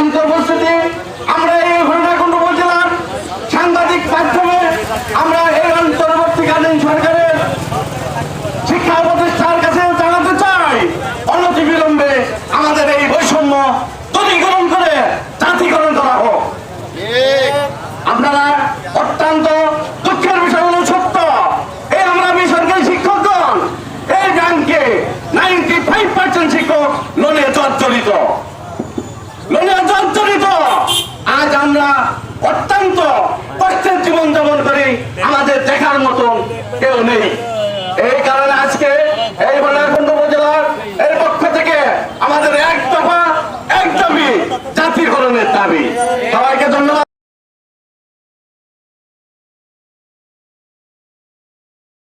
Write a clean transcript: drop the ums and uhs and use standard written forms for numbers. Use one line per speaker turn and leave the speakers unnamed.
সম্মানিত উপস্থিতি, আমরা এই হরিণাকুণ্ড উপজেলার সাংবাদিক মাধ্যমে আমরা এই অন্তর্বর্তীকালীন সরকারের শিক্ষা প্রতিষ্ঠার কাছে জানাতে চাই, অনতিবিলম্বে আমাদের এই বৈষম্য দূরীকরণ করে জাতীয়করণ করা হোক। আপনারা অত্যন্ত দুঃখের বিষয় হলো সত্য, এই আমরা বেসরকারি শিক্ষকগণ এই ব্যাংকে 95% শিক্ষক লোনে জর্জরিত। আজ আমরা অত্যন্ত কষ্টের জীবনযাপন করি, আমাদের দেখার মতন কেউ নেই। এই কারণে আজকে এই হরিণাকুণ্ড উপজেলার এর পক্ষ থেকে আমাদের এক দফা এক দাবি, জাতীয়করণের দাবি।